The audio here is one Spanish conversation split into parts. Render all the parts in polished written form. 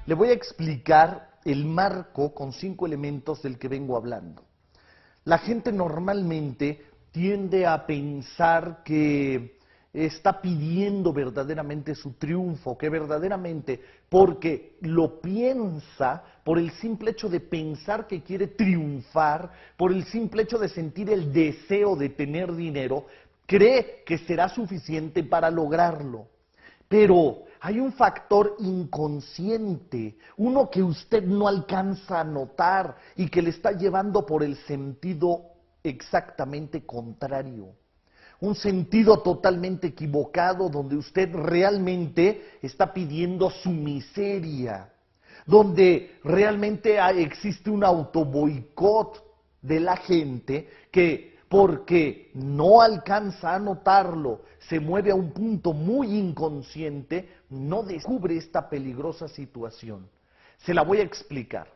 le voy a explicar el marco con 5 elementos del que vengo hablando. La gente normalmente tiende a pensar que está pidiendo verdaderamente su triunfo, que verdaderamente, porque lo piensa, por el simple hecho de pensar que quiere triunfar, por el simple hecho de sentir el deseo de tener dinero, cree que será suficiente para lograrlo. Pero hay un factor inconsciente, uno que usted no alcanza a notar y que le está llevando por el sentido exactamente contrario. Un sentido totalmente equivocado donde usted realmente está pidiendo su miseria, donde realmente existe un autoboicot de la gente que porque no alcanza a notarlo, se mueve a un punto muy inconsciente, no descubre esta peligrosa situación. Se la voy a explicar.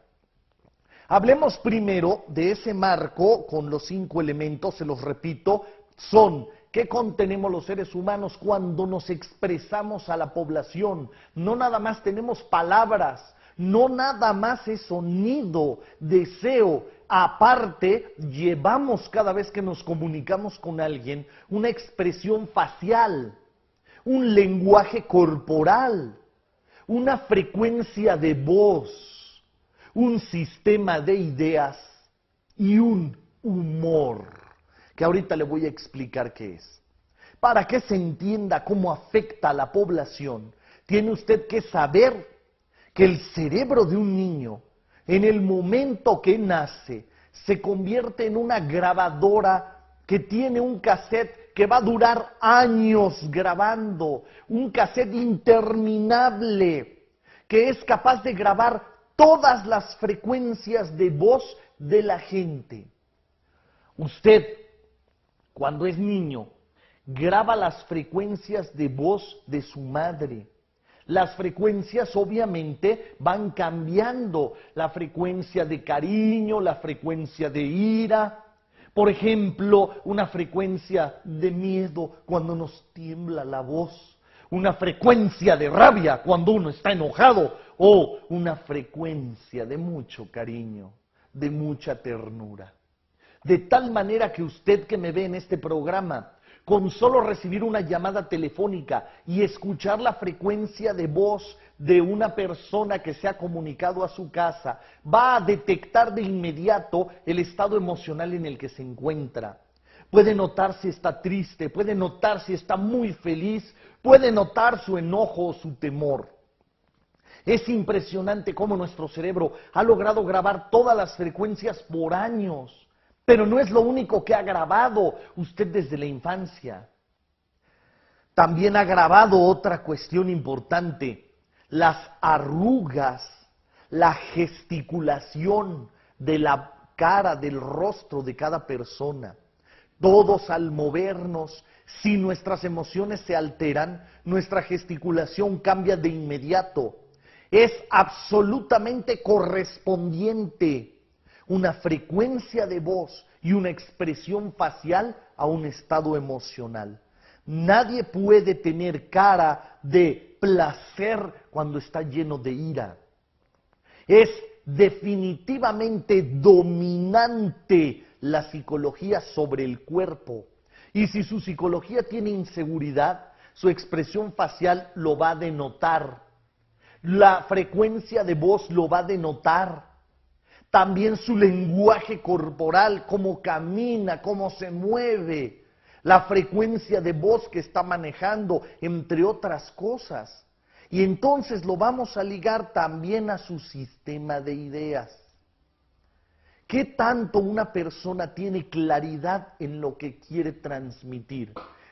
Hablemos primero de ese marco con los 5 elementos, se los repito, son ¿qué contenemos los seres humanos cuando nos expresamos a la población? No nada más tenemos palabras, no nada más es sonido, deseo. Aparte, llevamos cada vez que nos comunicamos con alguien una expresión facial, un lenguaje corporal, una frecuencia de voz, un sistema de ideas y un humor, que ahorita le voy a explicar qué es. Para que se entienda cómo afecta a la población, tiene usted que saber que el cerebro de un niño, en el momento que nace, se convierte en una grabadora que tiene un cassette que va a durar años grabando, un cassette interminable, que es capaz de grabar todas las frecuencias de voz de la gente. Usted, cuando es niño, graba las frecuencias de voz de su madre. Las frecuencias obviamente van cambiando, la frecuencia de cariño, la frecuencia de ira. Por ejemplo, una frecuencia de miedo cuando nos tiembla la voz, una frecuencia de rabia cuando uno está enojado o una frecuencia de mucho cariño, de mucha ternura. De tal manera que usted que me ve en este programa, con solo recibir una llamada telefónica y escuchar la frecuencia de voz de una persona que se ha comunicado a su casa, va a detectar de inmediato el estado emocional en el que se encuentra. Puede notar si está triste, puede notar si está muy feliz, puede notar su enojo o su temor. Es impresionante cómo nuestro cerebro ha logrado grabar todas las frecuencias por años. Pero no es lo único que ha grabado usted desde la infancia. También ha grabado otra cuestión importante, las arrugas, la gesticulación de la cara, del rostro de cada persona. Todos al movernos, si nuestras emociones se alteran, nuestra gesticulación cambia de inmediato. Es absolutamente correspondiente una frecuencia de voz y una expresión facial a un estado emocional. Nadie puede tener cara de placer cuando está lleno de ira. Es definitivamente dominante la psicología sobre el cuerpo. Y si su psicología tiene inseguridad, su expresión facial lo va a denotar. La frecuencia de voz lo va a denotar. También su lenguaje corporal, cómo camina, cómo se mueve, la frecuencia de voz que está manejando, entre otras cosas. Y entonces lo vamos a ligar también a su sistema de ideas. ¿Qué tanto una persona tiene claridad en lo que quiere transmitir?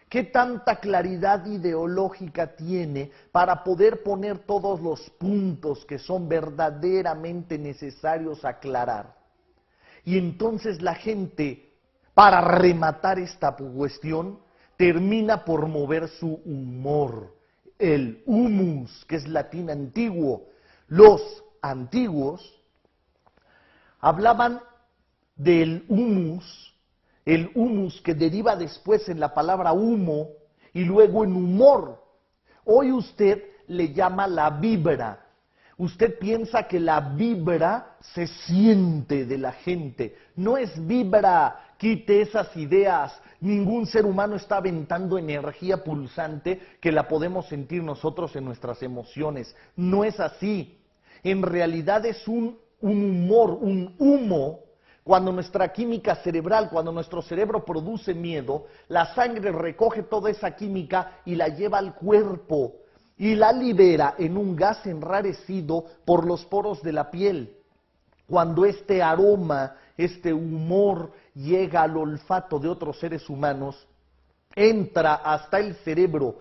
¿Qué tanta claridad ideológica tiene para poder poner todos los puntos que son verdaderamente necesarios aclarar? Y entonces la gente, para rematar esta cuestión, termina por mover su humor, el humus, que es latín antiguo. Los antiguos hablaban del humus, el humus que deriva después en la palabra humo y luego en humor. Hoy usted le llama la vibra. Usted piensa que la vibra se siente de la gente. No es vibra, quite esas ideas. Ningún ser humano está aventando energía pulsante que la podemos sentir nosotros en nuestras emociones. No es así. En realidad es un humor, un humo. Cuando nuestra química cerebral, cuando nuestro cerebro produce miedo, la sangre recoge toda esa química y la lleva al cuerpo y la libera en un gas enrarecido por los poros de la piel. Cuando este aroma, este humor llega al olfato de otros seres humanos, entra hasta el cerebro,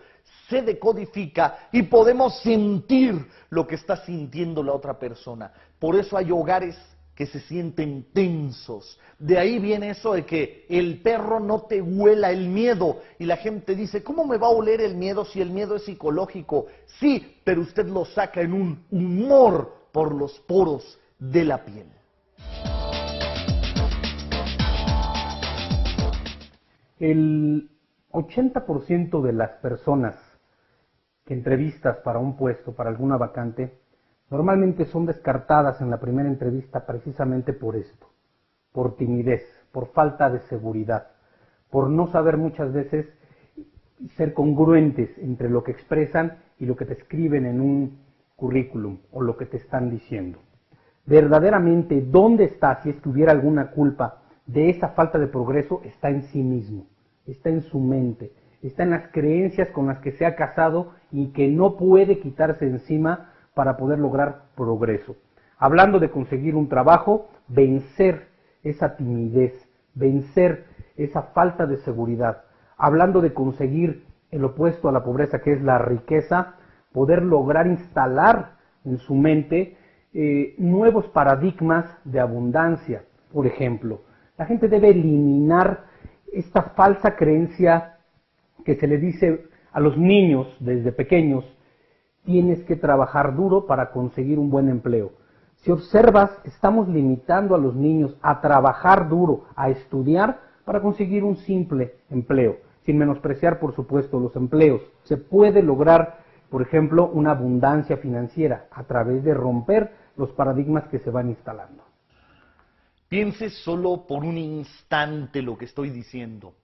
se decodifica y podemos sentir lo que está sintiendo la otra persona. Por eso hay hogares que se sienten tensos. De ahí viene eso de que el perro no te huela el miedo. Y la gente dice, ¿cómo me va a oler el miedo si el miedo es psicológico? Sí, pero usted lo saca en un humor por los poros de la piel. El 80% de las personas que entrevistas para un puesto, para alguna vacante, normalmente son descartadas en la primera entrevista precisamente por esto, por timidez, por falta de seguridad, por no saber muchas veces ser congruentes entre lo que expresan y lo que te escriben en un currículum o lo que te están diciendo. Verdaderamente, ¿dónde está, si es que hubiera alguna culpa de esa falta de progreso? Está en sí mismo, está en su mente, está en las creencias con las que se ha casado y que no puede quitarse encima para poder lograr progreso. Hablando de conseguir un trabajo, vencer esa timidez, vencer esa falta de seguridad. Hablando de conseguir el opuesto a la pobreza, que es la riqueza, poder lograr instalar en su mente nuevos paradigmas de abundancia. Por ejemplo, la gente debe eliminar esta falsa creencia que se le dice a los niños desde pequeños: tienes que trabajar duro para conseguir un buen empleo. Si observas, estamos limitando a los niños a trabajar duro, a estudiar para conseguir un simple empleo, sin menospreciar, por supuesto, los empleos. Se puede lograr, por ejemplo, una abundancia financiera a través de romper los paradigmas que se van instalando. Piense solo por un instante lo que estoy diciendo.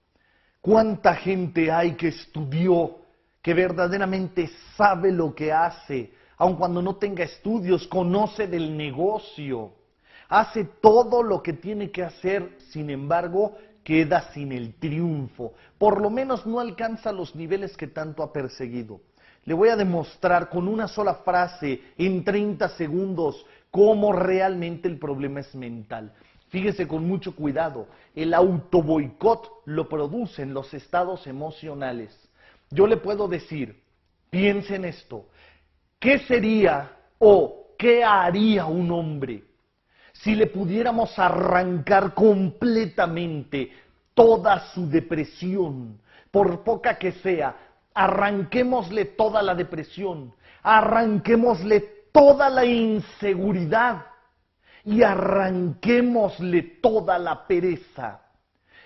¿Cuánta gente hay que estudió, que verdaderamente sabe lo que hace, aun cuando no tenga estudios, conoce del negocio, hace todo lo que tiene que hacer, sin embargo, queda sin el triunfo? Por lo menos no alcanza los niveles que tanto ha perseguido. Le voy a demostrar con una sola frase, en 30 segundos, cómo realmente el problema es mental. Fíjese con mucho cuidado, el autoboicot lo producen los estados emocionales. Yo le puedo decir, piense en esto, ¿qué sería o qué haría un hombre si le pudiéramos arrancar completamente toda su depresión, por poca que sea? Arranquémosle toda la depresión, arranquémosle toda la inseguridad y arranquémosle toda la pereza.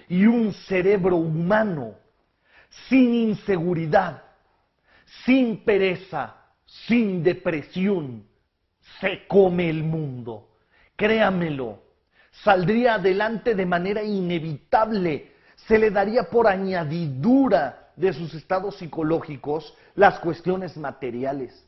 Y un cerebro humano sin inseguridad, sin pereza, sin depresión, se come el mundo. Créamelo, saldría adelante de manera inevitable, se le daría por añadidura de sus estados psicológicos las cuestiones materiales.